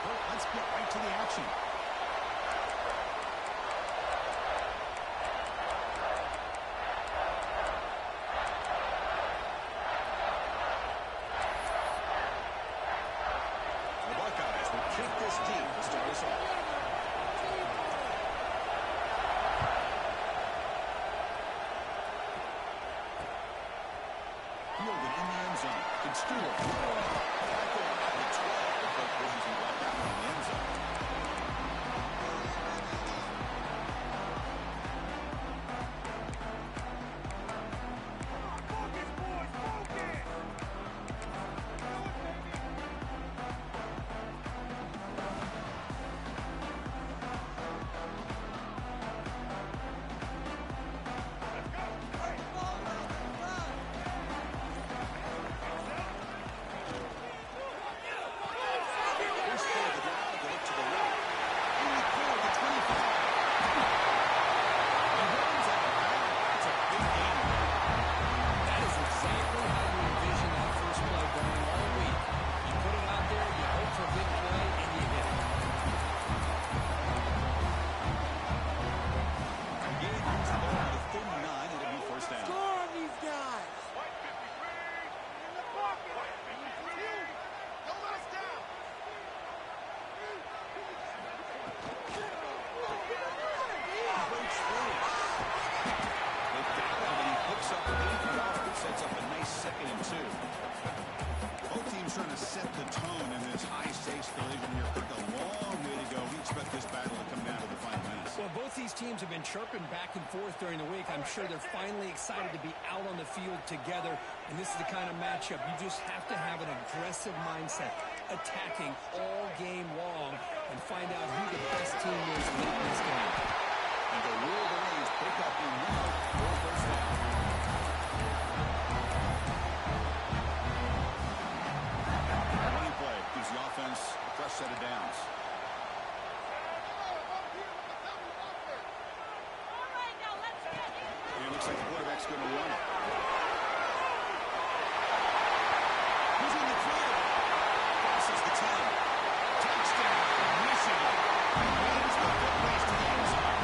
Well, let's get right to the action. The Buckeyes will kick this deep to start us off. Fielded in the end zone. Can Stewart throw it back there at the 12. But Bridges will walk out in the end zone. Teams have been chirping back and forth during the week. I'm sure they're finally excited to be out on the field together, and this is the kind of matchup you just have to have an aggressive mindset, attacking all game long, and find out who the best team is late in this game. And the Wolverines pick up in one for a first down. Running play gives the offense a fresh set of downs. It looks like the quarterback's going to run it. He's in the clear. Crosses the 10. Touchdown, Michigan. Wins the foot race to the end zone.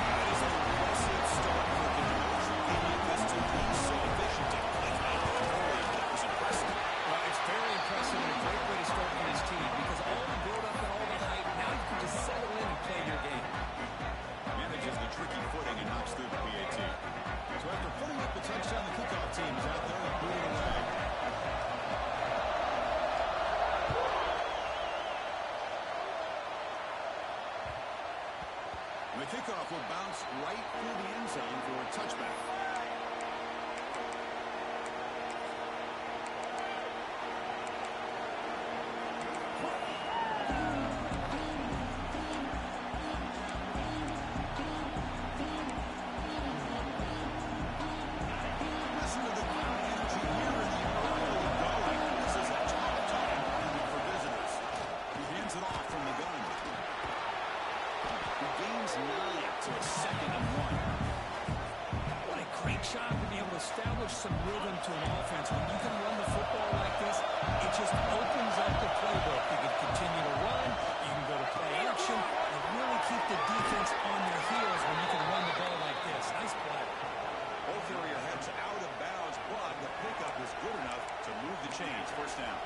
That is an impressive start for the Georgia team like this to be so efficient at playing early. That was impressive. Well, it's very impressive and a great way to start for this team because all the build-up and all the hype, now you can just settle in and play your game. Manages the tricky footing and knocks through the PAT. So after putting up the touchdown, the kickoff team is out there and booting away. And the kickoff will bounce right through the end zone for a touchback. Some rhythm to an offense. When you can run the football like this, it just opens up the playbook. You can continue to run, you can go to play action, and really keep the defense on their heels when you can run the ball like this. Nice play. Ball carrier heads out of bounds, but the pickup is good enough to move the chains. First down.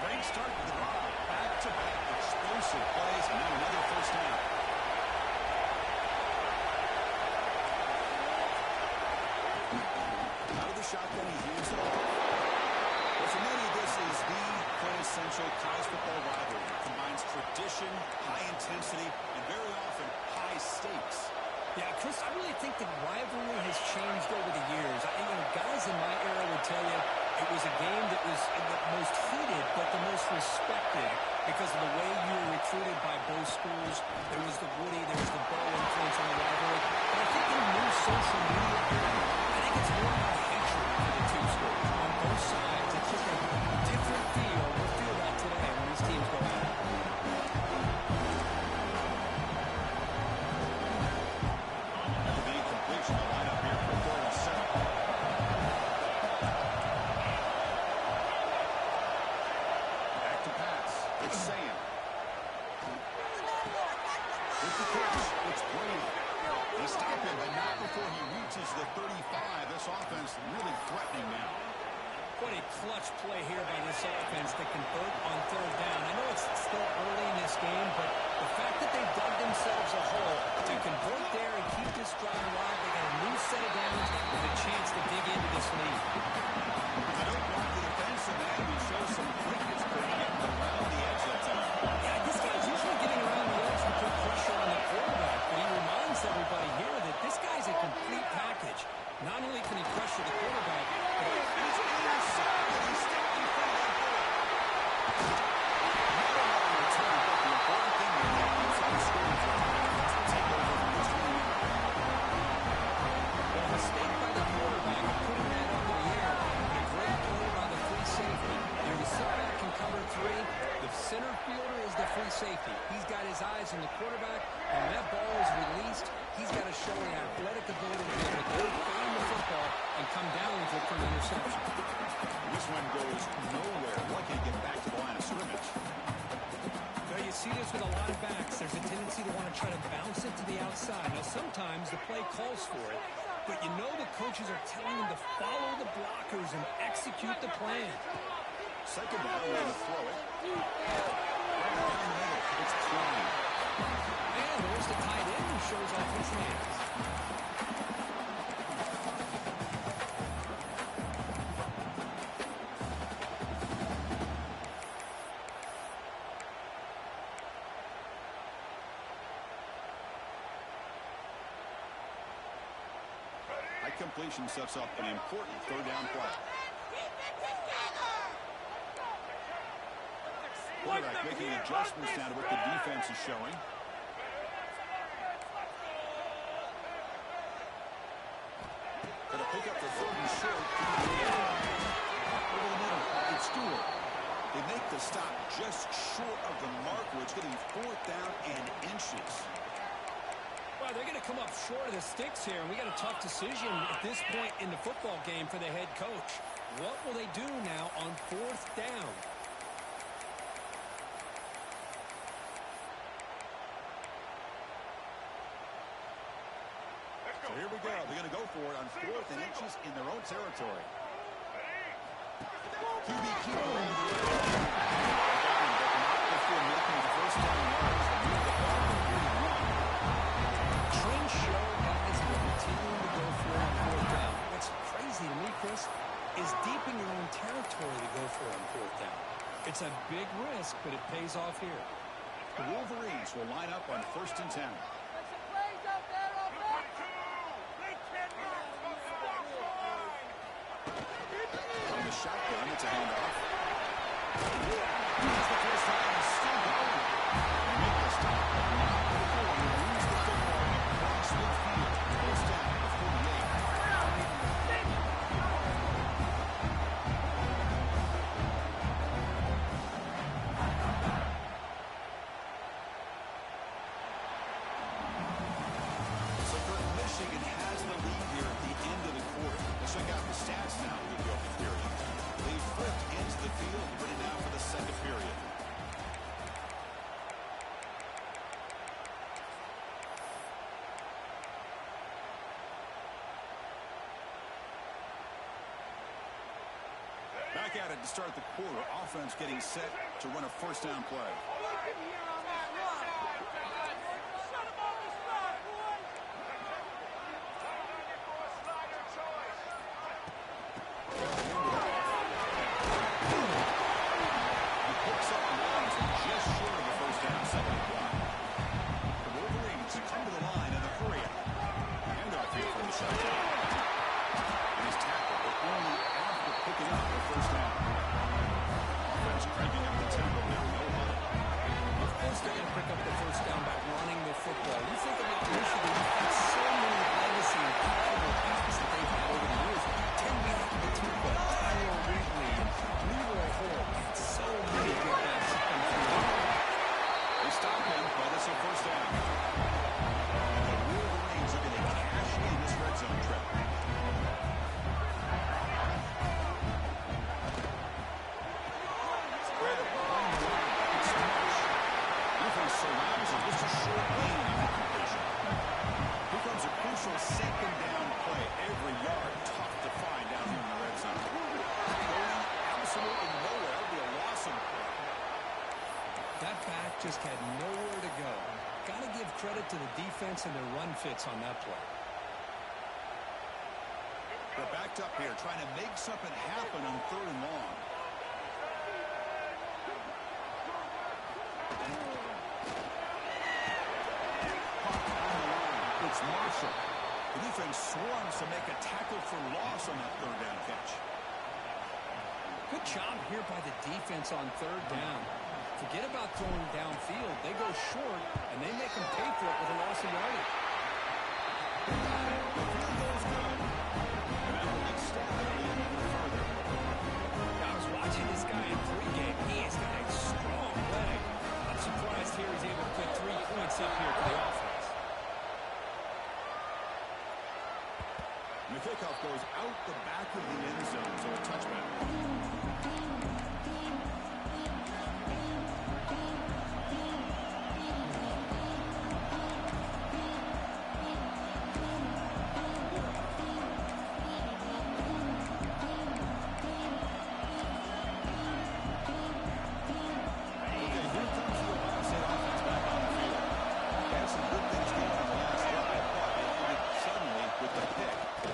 Great start to the drive. Back-to-back explosive plays, and now another first down. Shotgun, he hands it off. Well, for many, this is the quintessential college football rivalry. It combines tradition, high intensity, and very often high stakes. Yeah, Chris, I really think the rivalry has changed over the years. Guys in my era would tell you it was a game that was the most heated but the most respected because of the way you were recruited by both schools. There was the Woody, there was the Bo influence on the rivalry. But I think in the new social media era, I think it's more about hatred for the two schools on both sides. It's just a different feel. We'll feel that today when these teams go at it. The incompletion, the lineup here for 4th and 7. Back to pass. it's saying. With the catch, it's Brady. They stop him, but not before he reaches the 35. This offense really threatening now. What a clutch play here by this offense to convert on third down. I know it's still early in this game, but the fact that they dug themselves a hole to convert there and keep this drive alive, they got a new set of downs with a chance to dig into this lead. I don't want the defensive end to show some quickness for getting around the edge that time. Yeah, this guy's usually getting around the edge to put pressure on the quarterback, but he reminds everybody here that this guy's a complete package. Not only can he pressure the quarterback, but he's inside and he's standing for that ball. Not only return, but the important thing is that he's on the scoring drive to take over from this one now. Well, a mistake by the quarterback putting that up in the air, and a great play by the free safety. Here we sit back in cover three. The center fielder is the free safety. He's got his eyes on the quarterback, and when that ball is released, he's got to show an athletic ability to be able to go find the football and come down with it for an interception. This one goes nowhere. Lucky to get back to the line of scrimmage. Now you see this with a lot of backs. There's a tendency to want to try to bounce it to the outside. Now sometimes the play calls for it, but you know the coaches are telling them to follow the blockers and execute the plan. Second down, we're going to throw it. Right down the middle. It's Klein. And there's the tight end who shows off his hands. That completion sets up an important third down play. Quarterback making adjustments now to what the defense is showing. Going to pick up the third and short. Over the middle, it's Stewart. They make the stop just short of the marker. It's getting fourth down and inches. Well, they're going to come up short of the sticks here, and we got a tough decision at this point in the football game for the head coach. What will they do now on fourth down? So here we go. They're going to go for it on fourth and inches in their own territory. QB keeper all the way. Before making the first down yards to move the ball to 31. Trends show guys are continuing to go for it on fourth down. What's crazy to me, Chris, is deep in your own territory to go for it on fourth down. It's a big risk, but it pays off here. The Wolverines will line up on 1st and 10. From the shotgun, it's a handoff. He's the first down. He's still going. They make the stop. Not before he moves the football across midfield. First down at the 48. So Michigan has the lead here at the end of the quarter. Let's check out the stats now for the open period. They flipped into the field, ready now for the second period. Back at it to start the quarter. Offense getting set to run a first down play. back just had nowhere to go. Got to give credit to the defense and their run fits on that play. They're backed up here, trying to make something happen on 3rd and long. It's Marshall. The defense swarms to make a tackle for loss on that 3rd down catch. Good job here by the defense on 3rd down. Forget about throwing downfield. They go short, and they make them pay for it with a loss of yardage. The field goal's good. And that will extend the lead even further. I was watching this guy in pregame. He has got a strong leg. I'm surprised here he's able to put 3 points up here for the offense. And the kickoff goes out the back of the end zone, so a touchback.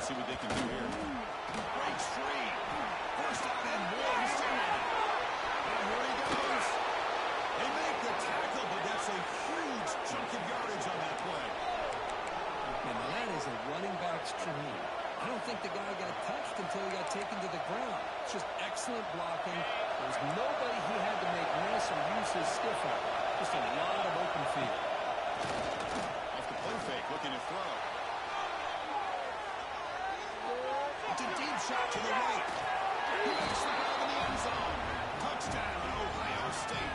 See what they can do here. Breaks free. First out and more. He's still in it. And here he goes. They make the tackle, but that's a huge chunk of yardage on that play. And that is a running back's dream. I don't think the guy got touched until he got taken to the ground. It's just excellent blocking. There was nobody he had to make miss or use his stiff arm. Just a lot of open field. Off the play fake, looking to throw. It's a deep shot to the right. He makes the grab in the end zone. Touchdown, Ohio State.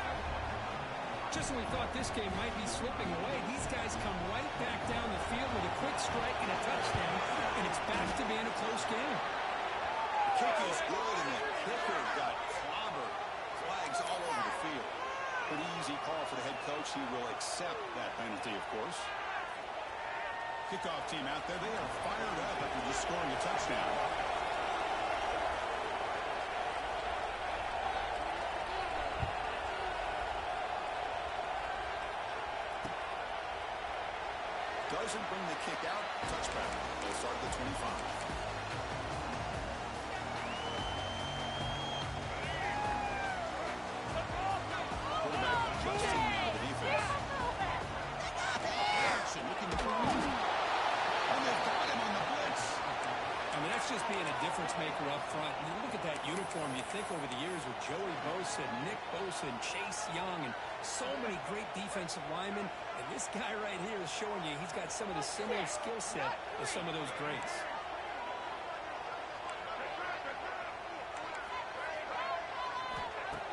Just when we thought this game might be slipping away, these guys come right back down the field with a quick strike and a touchdown, and it's back to being a close game. The kick is good, and the kicker got clobbered. Flags all over the field. Pretty easy call for the head coach. He will accept that penalty, of course. Kickoff team out there, they are fired up after just scoring a touchdown. Doesn't bring the kick out. Touchback. They'll start at the 25. Quarterback adjusting now to the defense. Action, looking to throw. And they've got him on the blitz. I mean, that's just being a difference maker up front. You look at that uniform, you think over the years with Joey Bosa, Nick Bosa, and Chase Young, and so many great defensive linemen. And this guy right here is showing you he's got some of the similar skill set as some of those greats.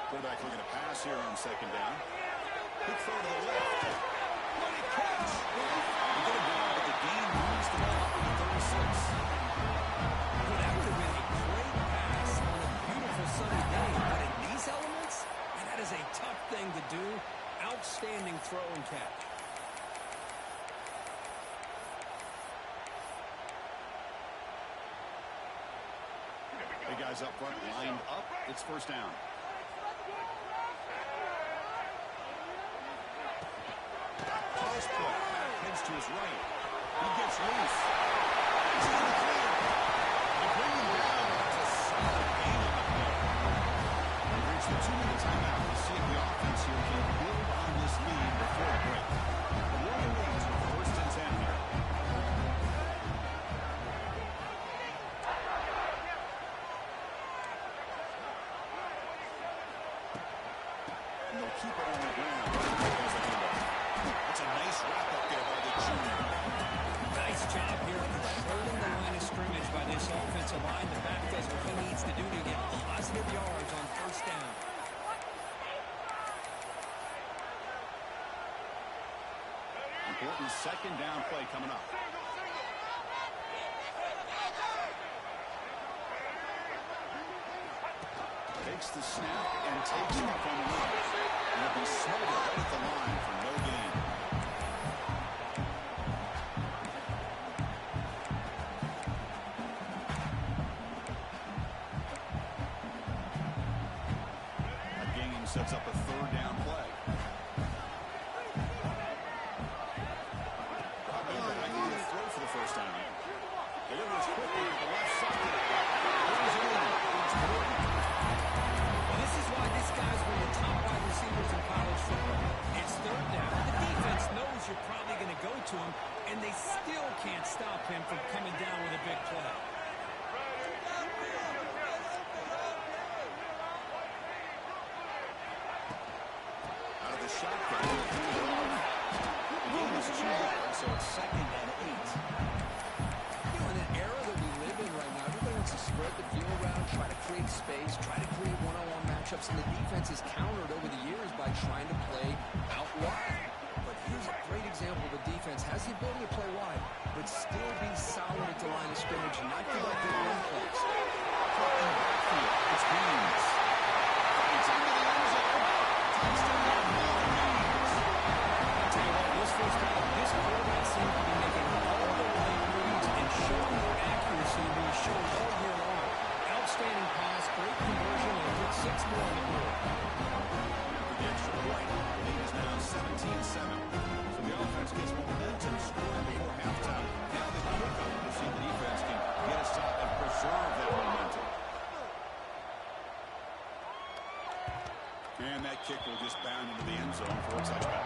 Quarterback looking to pass here on 2nd down. Quick throw to the left. What a catch! He got it down, but the gain moves the ball up to the 36. Well, that would have been a great pass on a beautiful sunny day, but in these elements, man, that is a tough thing to do. Outstanding throw and catch. Big guys up front lined up. It's 1st down. Toss play. Heads to his right. He gets loose. He's in the clear. They bring him down. That's a solid gain on the play. He reached the 2-minute timeout. We'll see if the offense here can build on this lead before a break. The Warrior leads with 1st and 10 here. And they'll keep it on the ground. That's a nice wrap up there by the junior. Nice job here controlling the line of scrimmage by this offensive line. The back does what he needs to do to get positive yards on 1st down. Important 2nd down play coming up. Takes the snap and takes it from left. And it'll be smothered right at the line for no gain. That gain sets up a 3rd down play. shotgun. The game is 2 down, so it's 2nd and 8. You know, in an era that we live in right now, everybody wants to spread the field around, try to create space, try to create one-on-one matchups, and the defense is countered over the years by trying to play out wide. But here's a great example of a defense has the ability to play wide, but still be solid at the line of scrimmage and not give up big run plays. It's Haynes. It's into the end zone. Touchdown, Haynes. I'll tell you what, this first half, this quarterback seemed to be making all the right moves and showing their accuracy that he showed all year long. Outstanding pass, great conversion, and put 6 more on the board. After the extra point, the lead is now 17-7. So the offense gets momentum scoring before halftime. Now the kickoff to see the defense can get a stop and preserve that momentum. And that kick will just bound into the end zone for a touchback.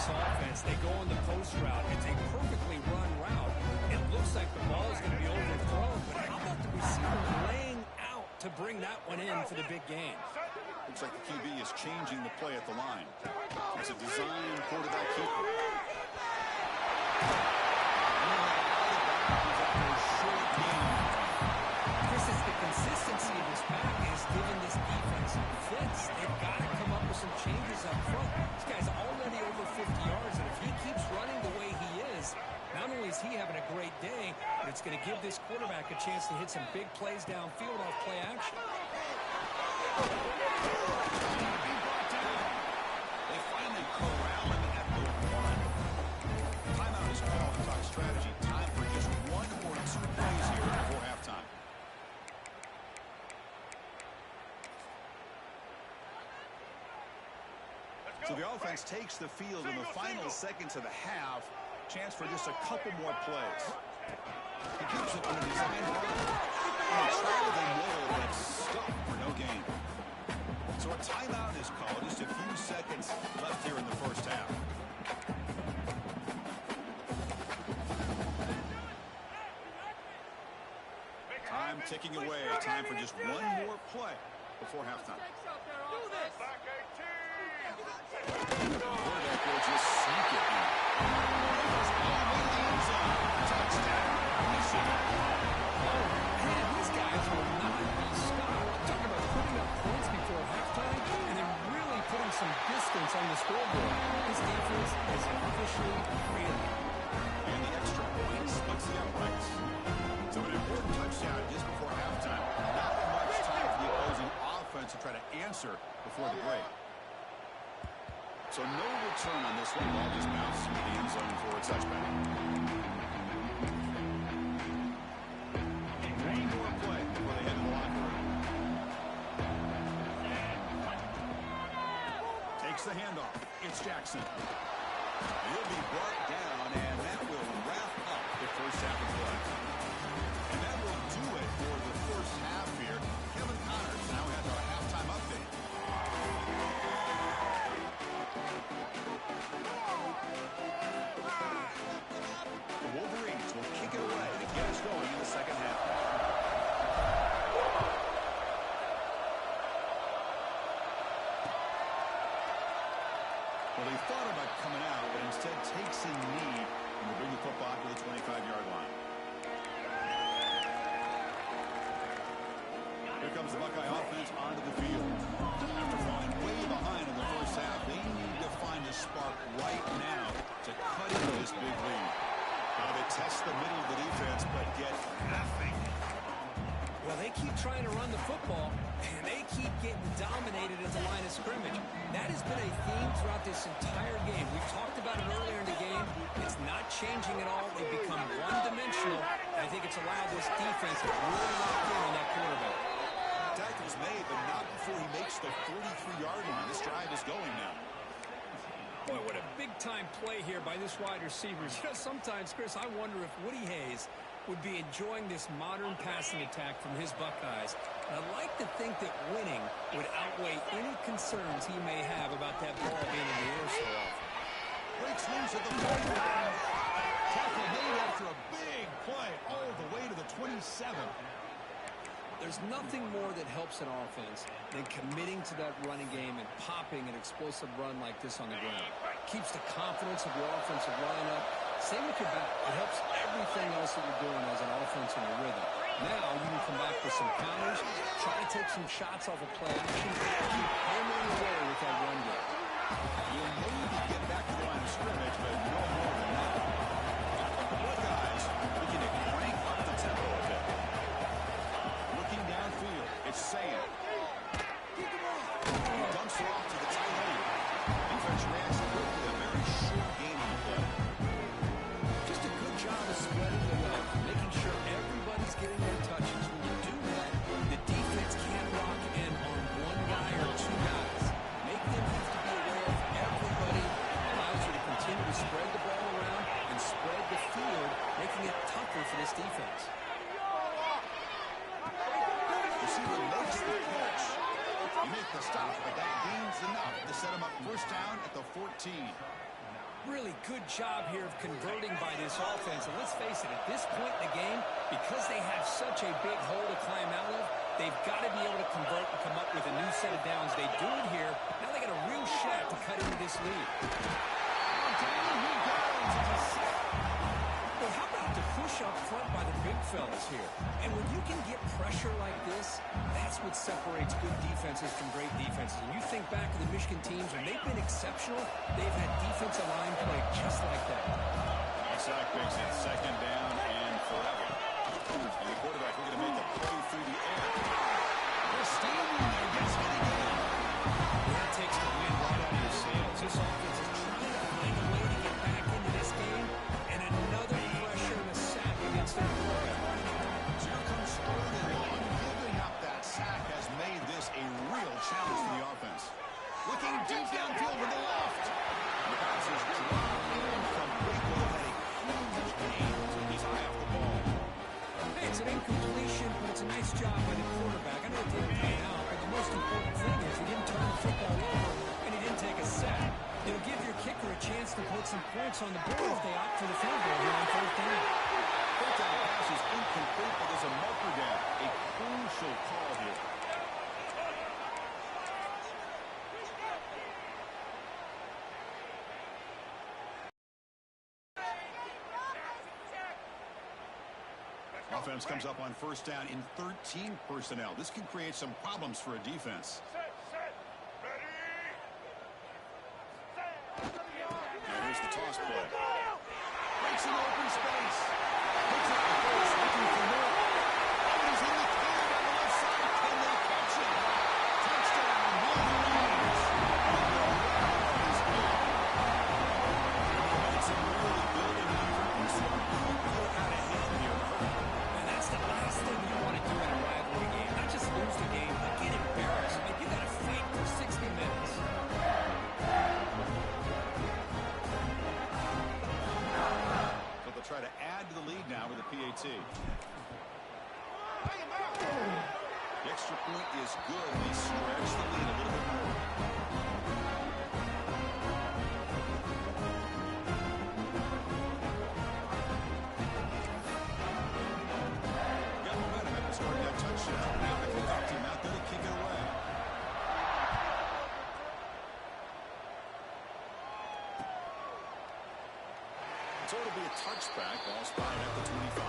Offense, they go on the post route. It's a perfectly run route. It looks like the ball is going to be overthrown, but how about the receiver laying out to bring that one in for the big game? Looks like the QB is changing the play at the line. It's a design quarterback keeper. This is the consistency of his back is giving this defense fits. They've got to come up with some changes up front. This guy's already over 50 yards, and if he keeps running the way he is, not only is he having a great day, but it's going to give this quarterback a chance to hit some big plays downfield off play action. They finally corral him at the 1. Timeout is called to talk strategy. Time for just 1 or 2 plays here before halftime. So the offense takes the field in the final seconds of the half. Chance for just a couple more plays. He keeps it on a design run. And a trail the middle that's stuck for no gain. So a timeout is called. Just a few seconds left here in the first half. Time ticking away. Time for just 1 more play before halftime. Quarterback will just sneak it in. Touchdown, Michigan. Oh, man, these guys will not be stopped. Talking about putting up points before halftime and then really putting some distance on the scoreboard. This defense is officially real. And the extra point splits the uprights. So an important touchdown just before halftime. Not much time for the opposing offense to try to answer before the break. So no return on this one. Ball just bounced into the end zone for a touchback. One more play before they head to the locker room. Takes the handoff. It's Jackson. He'll be brought down, and that will wrap up the first half of play. And that will do it for the first half here. Kevin Connors now has our halftime update. The Wolverines will kick it away to get us going in the second half. Well, he thought about coming out, but instead takes a knee and will bring the football to the 25-yard line. Here comes the Buckeye offense onto the field. After falling way behind in the first half, they need to find a spark right now to cut into this big lead. Now they test the middle of the defense, but get nothing. Well, they keep trying to run the football, and they keep getting dominated at the line of scrimmage. That has been a theme throughout this entire game. We've talked about it earlier in the game. It's not changing at all. They've become one-dimensional. I think it's allowed this defense to really lock in on that quarterback. Tackle's made, but not before he makes the 43-yard line. This drive is going now. Boy, what a big-time play here by this wide receiver. You know, sometimes, Chris, I wonder if Woody Hayes would be enjoying this modern passing attack from his Buckeyes. And I'd like to think that winning would outweigh any concerns he may have about that ball being in the air so often. Breaks loose at the 40. Tackle made after a big play all the way to the 27. There's nothing more that helps an offense than committing to that running game and popping an explosive run like this on the ground. Keeps the confidence of your offensive line up. Same with your back. It helps everything else that you're doing as an offense in a rhythm. Now you can come back with some counters, try to take some shots off of play action, keep hammering away with that run game. You'll maybe get back to the line of scrimmage, but no more than that. Buckeyes looking to crank up the tempo a bit. Looking downfield, it's Sam. He dumps it off to the tight end. Defense reacts quickly, a very short gaining play. Just a good job of spreading the wealth, making sure everybody's getting their touches. When you do that, the defense can't lock in on one guy or two guys. Make them have to be aware of everybody. Allows you to continue to spread the ball around and spread the field, making it tougher for this defense. Receiver makes the catch. You make the stop, but that gains enough to set him up first down at the 14. Really good job here of converting by this offense. And let's face it, at this point in the game, because they have such a big hole to climb out of, they've got to be able to convert and come up with a new set of downs. They do it here. Now they got a real shot to cut into this lead. Well, how about the push up front by the big fellas here? And when you can get pressure like this, that's what separates good defenses from great defenses. And you think back to the Michigan teams, when they've been exceptional, they've had defensive line play just like that. Sack makes it second down and forever. And the quarterback looking to make a play through the air. They're stealing and gets hit again. That takes the wind right out of your sails. This offense is trying to find a way to get back into this game, and another pressure and a sack against their quarterback. So here comes third and long. Giving up that sack has made this a real challenge for the offense. Looking deep downfield to the left. The pass is dropped incomplete. Will have a huge gain. He's high off the ball. Hey, it's an incompletion, but it's a nice job by the quarterback. I know it didn't pan out, but the most important thing is he didn't turn the football over, and he didn't take a sack. It'll give your kicker a chance to put some points on the board if they opt for the field goal here on fourth down. Fourth down pass is incomplete, but there's a marker down. A crucial call here. Offense comes up on first down in 13 personnel. This can create some problems for a defense. Now here's the toss play. Breaks in open space. Puts it on first, looking for more. He's in the clear on the left side. Can they catch him? Touchdown, Wolverines. Momentum really building here. This one could go out of hand here. And that's the last thing you want to do in a rivalry game. Not just lose the game, but get embarrassed. Like, you got to fight for 60 minutes. So they'll try to add to the lead now with a touchback. Ball spotted at the 25.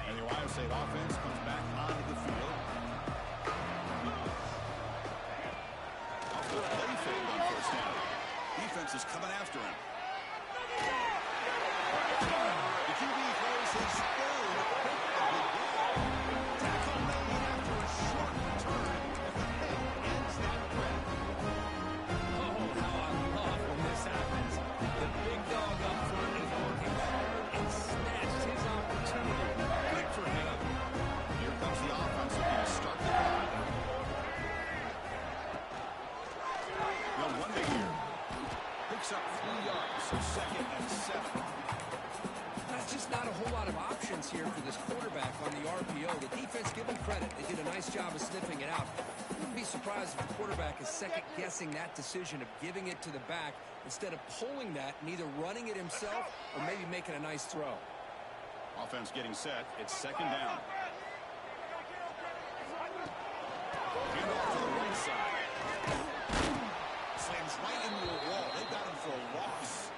And the Ohio State offense comes back onto the field. Off the play fake on first down. Defense is coming after him. The QB throws his third of the day. Tackle made after a short return. And the hit ends that threat. Oh, how I love when this happens. The big dog up front is working hard and snatched his opportunity. Good for him. Here comes the offense looking to start the drive. They'll run it here. Picks up 3 yards, so 2nd and 7. That's just not a whole lot of options here for this quarterback on the RPO. The defense, give them credit. They did a nice job of sniffing it out. I wouldn't be surprised if the quarterback is second-guessing that decision of giving it to the back instead of pulling that and either running it himself or maybe making a nice throw. Offense getting set. It's 2nd down. Hand off to the right side. Slams right into the wall. They got him for a loss.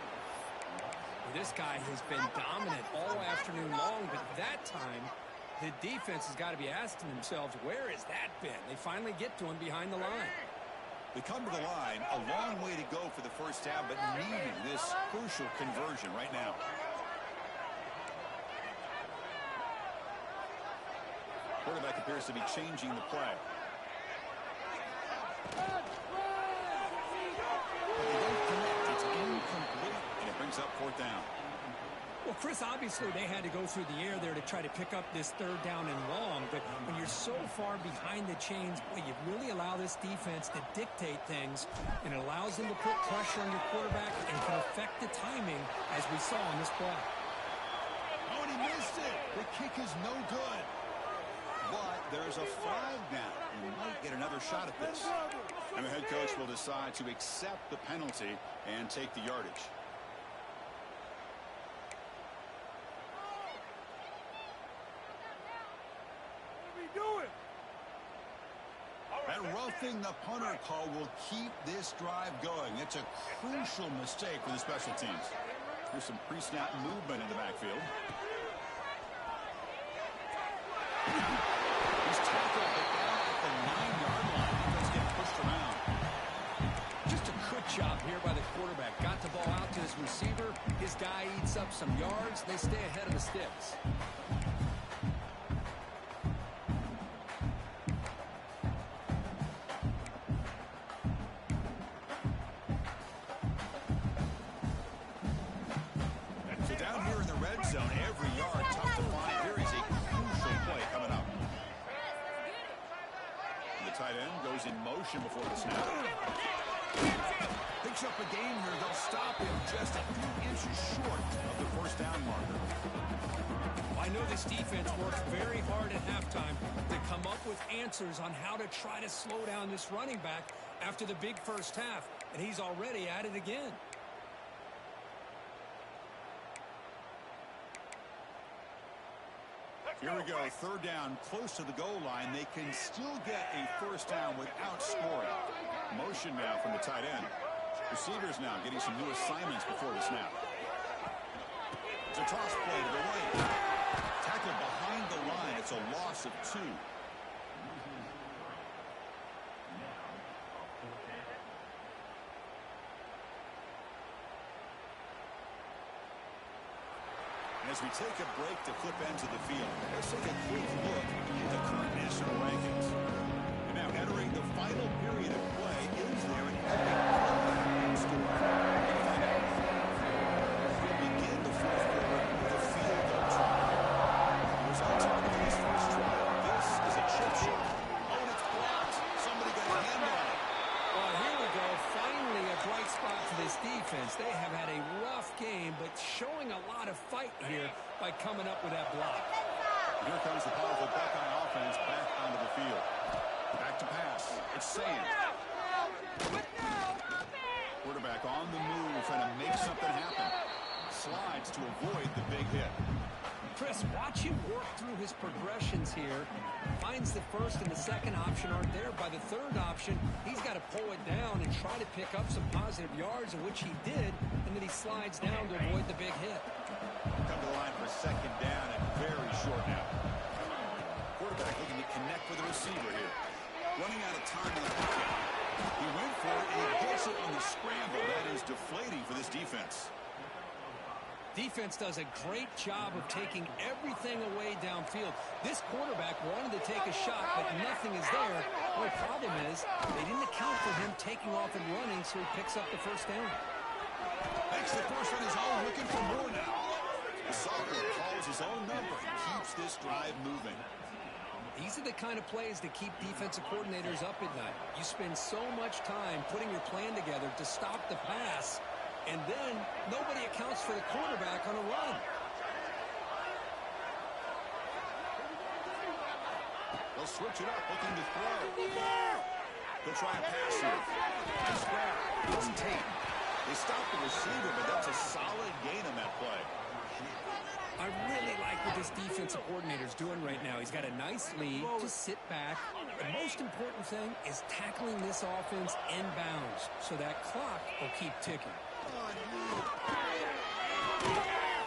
This guy has been dominant all afternoon long, but that time, the defense has got to be asking themselves, where has that been? They finally get to him behind the line. They come to the line. A long way to go for the first down, but needing this crucial conversion right now. Quarterback appears to be changing the play. But they don't connect. It's incomplete, and it brings up 4th down. Well, Chris, obviously they had to go through the air there to try to pick up this 3rd down and long, but when you're so far behind the chains, boy, you really allow this defense to dictate things, and it allows them to put pressure on your quarterback and can affect the timing, as we saw on this play. Oh, and he missed it. The kick is no good. But there's a flag now. He might get another shot at this. And the head coach will decide to accept the penalty and take the yardage. That roughing the punter call will keep this drive going. It's a crucial mistake for the special teams. Here's some pre-snap movement in the backfield. He's tackled down at the 9-yard line. Defense getting pushed around. Just a good job here by the quarterback. Got the ball out to his receiver. His guy eats up some yards. They stay ahead of the sticks. So down here in the red zone, every yard tough to find. Here is a crucial play coming up. The tight end goes in motion before the snap. Picks up a gain here. They'll stop him just a few inches short of the first down marker. I know this defense worked very hard at halftime to come up with answers on how to try to slow down this running back after the big first half, and he's already at it again. Here we go, 3rd down, close to the goal line. They can still get a first down without scoring. Motion now from the tight end. Receivers now getting some new assignments before the snap. It's a toss play to the right. Tackled behind the line. It's a loss of 2. As we take a break to flip into the field, let's take a quick look at the current national rankings. And now entering the final period of play, is there an epic comeback in store? We'll begin the 4th quarter with a field goal try. He was on target in his first try. This is a chip shot. Oh, and it's blocked. Somebody got a hand on it. Well, here we go. Finally a bright spot for this defense. They have had a rough game, but showing a lot of fight here by coming up with that block. Here comes the powerful Buckeye offense back onto the field. Back to pass. It's Sam. Quarterback on the move, trying to make something happen. Slides to avoid the big hit. Chris, watch him work through his progressions here. Finds the first and the second option aren't there. By the third option, he's got to pull it down and try to pick up some positive yards, of which he did, and then he slides down to avoid the big hit. Come to the line for second down and very short now. Quarterback looking to connect with the receiver here. Running out of time in the pocket. He went for it, and he gets it on the scramble. That is deflating for this defense. Defense does a great job of taking everything away downfield. This quarterback wanted to take a shot, but nothing is there. The problem is they didn't account for him taking off and running, so he picks up the first down. Makes the first on his own, looking for more now. The Soccer calls his own number and keeps this drive moving. These are the kind of plays that keep defensive coordinators up at night. You spend so much time putting your plan together to stop the pass, and then nobody accounts for the quarterback on a run. They'll switch it up, looking to throw. They'll try a pass here. Nice grab. It's Tate. They stop the receiver, but that's a solid gain on that play. I really like what this defensive coordinator is doing right now. He's got a nice lead to sit back. The most important thing is tackling this offense inbounds so that clock will keep ticking.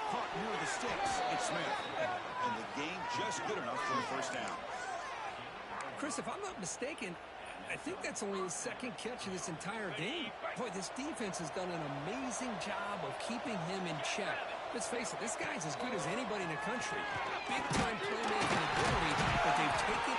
Caught near the sticks. It's Smith. And the game just good enough for the first down. Chris, if I'm not mistaken, I think that's only his second catch of this entire game. Boy, this defense has done an amazing job of keeping him in check. Let's face it, this guy's as good as anybody in the country. Big-time playmaking ability, but they've taken...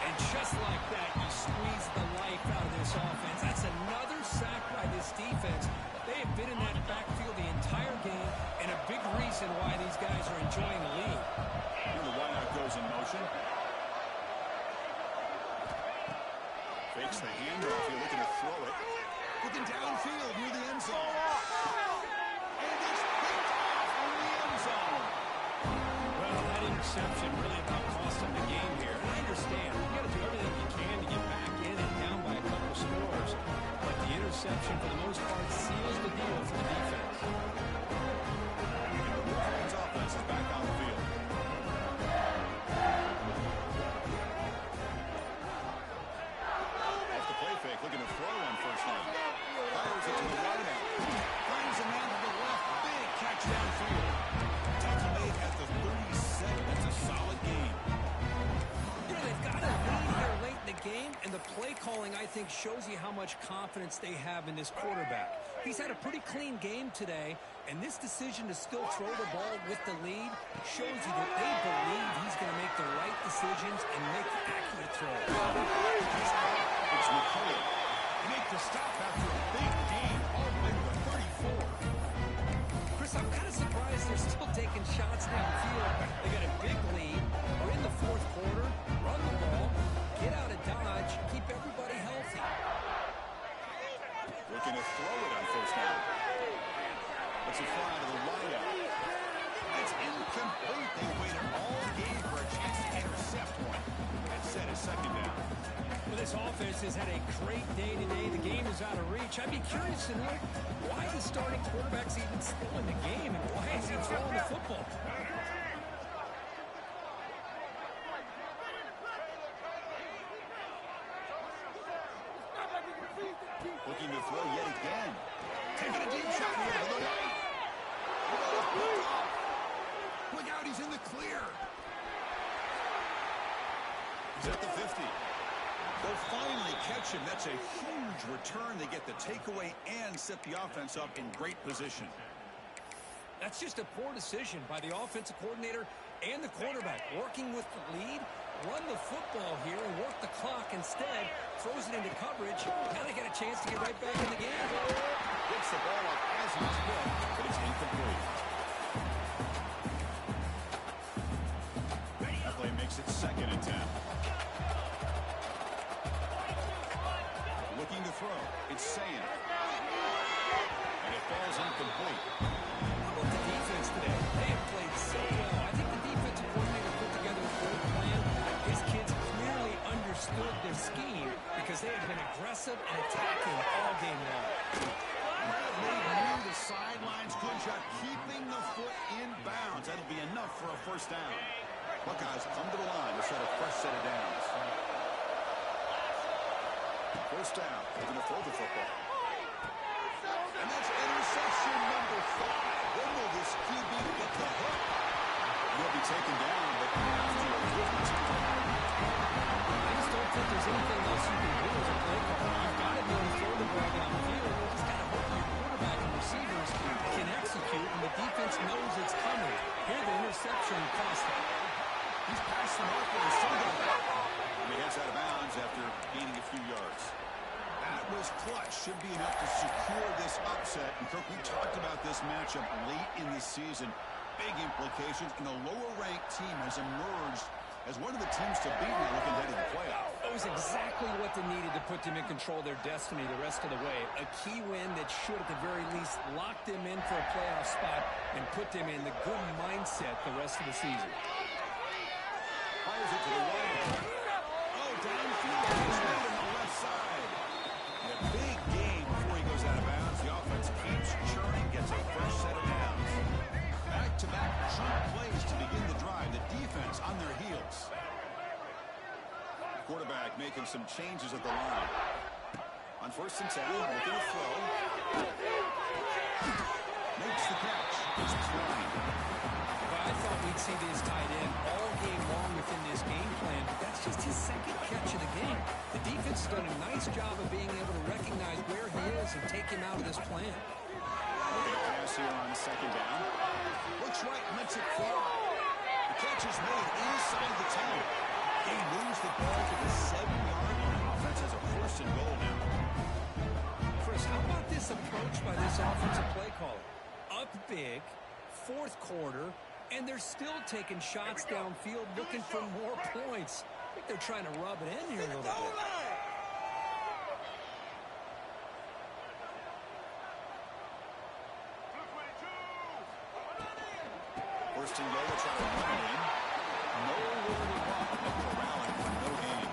And just like that, you squeeze the life out of this offense. That's another sack by this defense. They have been in that backfield the entire game, and a big reason why these guys are enjoying the lead. And the wideout goes in motion. Fakes the handoff. You're looking to throw it. Looking downfield near the end zone. And it's picked off in the end zone. Well, that interception really about cost them the game here. I understand. You've got to do everything you can to get back in and down by a couple scores. But the interception, for the most part, seals the deal for the defense. The Lions offense is back on the field. Off the play fake, looking to throw on first down. Fires it to the right out. Finds a man to the left. Big catch downfield. Tackle made at the 37. That's a solid game. You know, they've got a lead here late in the game, and the play calling, I think, shows you how much confidence they have in this quarterback. He's had a pretty clean game today, and this decision to still throw the ball with the lead shows you that they believe he's going to make the right decisions and make the accurate throw. It's McCullough. Make the stop after a big gain all the way to the 34. Chris, I'm kind of surprised they're still taking shots downfield. They got a big lead. We're in the fourth quarter. Run the ball. Get out of Dodge. Keep everybody healthy. Looking to throw it on first down. Let's it fly to the wideout. It's incomplete. They waited all game for a chance to intercept one. And set his second down. Well, this offense has had a great day today. The game is out of reach. I'd be curious to know why the starting quarterback's even still in the game and why is he throwing the football? Looking to throw yet again. Taking a deep shot here to the right. Look out, he's in the clear. He's at the 50. They'll finally catch him. That's a huge return. They get the takeaway and set the offense up in great position. That's just a poor decision by the offensive coordinator and the quarterback. Working with the lead, run the football here and work the clock instead. Throws it into coverage. Now they get a chance to get right back in the game. Gets the ball up as he's hit, but it's incomplete. That play makes it 2nd and 10. Looking to throw. It's Sayan. And it falls incomplete. How about the defense today? They have played so well. I think the defensive coordinator put together a great plan. His kids clearly understood their scheme because they have been aggressive aggressive and attacking all game long. Might have made near the sidelines. Good job keeping the foot in bounds. That'll be enough for a first down. Buckeyes come to the line to set a fresh set of downs. First down. They're going to throw the football. And that's interception number 5. When will this QB get the hook? He'll be taken down, but after a 52. I just don't think there's anything else you can do as a play caller. You've got to be able to throw the ball down the field. You just got to hope your quarterback and receivers can execute, and the defense knows it's coming. Here, the interception cost them. He's passed them off with a single. And he heads out of bounds after gaining a few yards. That was clutch. Should be enough to secure this upset. And Kirk, we talked about this matchup late in the season. Big implications, and a lower-ranked team has emerged as one of the teams to beat now looking ahead of the playoff. It was exactly what they needed to put them in control of their destiny the rest of the way. A key win that should, at the very least, lock them in for a playoff spot and put them in the good mindset the rest of the season. Fires it to the right. Oh, downfield. He's right on the left side. And a big game before he goes out of bounds. The offense keeps churning, gets a fresh set of downs. Back-to-back chunk plays to begin the drive. The defense on their heels. Quarterback making some changes at the line. On 1st and 10, looking to throw. Makes the catch. It's Klein. Well, I thought we'd see this tight end all game long within this game plan, but that's just his second catch of the game. The defense has done a nice job of being able to recognize where he is and take him out of this plan. Looking at pass here on 2nd down. Looks right, lets it fly. The catch is made inside the 10. He moves the ball to the 7-yard line. Offense has a 1st and goal now. Chris, how about this approach by this offensive play caller? Up big, 4th quarter, and they're still taking shots downfield looking for more points. I think they're trying to rub it in here a little bit. 1st and goal, they'll try to run it in. Nowhere to run, but corralling for no gain.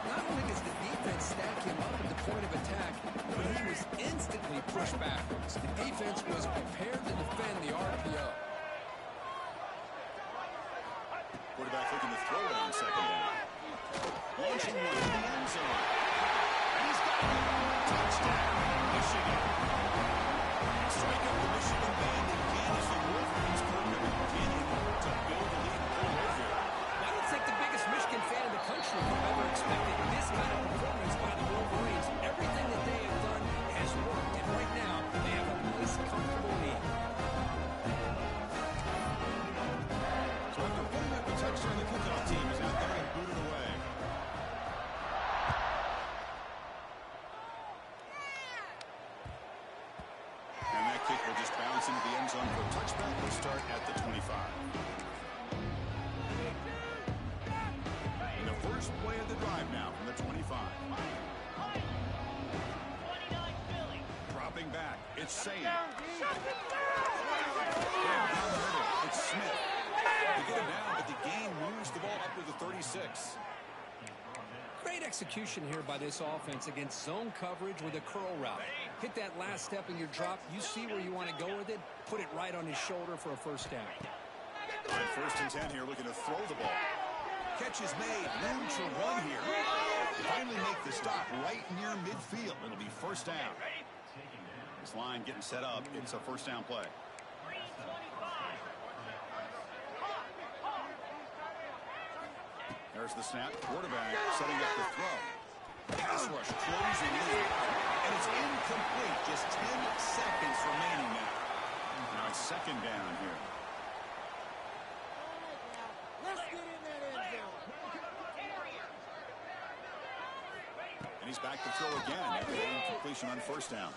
Not only does the defense stack him up at the point of attack, but he was instantly pushed backwards. The defense was prepared to defend the RPO. Quarterback looking to throw it on 2nd down. Launching one in the end zone. And he's got it. Touchdown, Michigan. Strike up the Michigan band again as the Wolverines program beginning to build a lead and pull over. I don't think the biggest Michigan fan in the country would have ever expected this kind of performance by the Wolverines. Everything that they have done has worked, and right now they have a nice, comfortable lead. So after putting up a touchdown, the kickoff team is out there and booted away. And that kick will just bounce into the end zone for a touchback. We'll start at the 25. And the first play of the drive now from the 25. Dropping back, it's Sane. It's Smith. They get him down, but the gain moves the ball up to the 36. Great execution here by this offense against zone coverage with a curl route. Hit that last step in your drop. You see where you want to go with it. Put it right on his shoulder for a first down. On 1st and 10 here, looking to throw the ball. Catch is made. Room to run here. Finally make the stop right near midfield. It'll be first down. This line getting set up. It's a first down play. There's the snap. Quarterback setting up the throw. Pass rush closing in. And it's incomplete. Just 10 seconds remaining now. Now it's 2nd down here. Let's get in that end zone. And he's back to throw again after the incompletion on 1st down.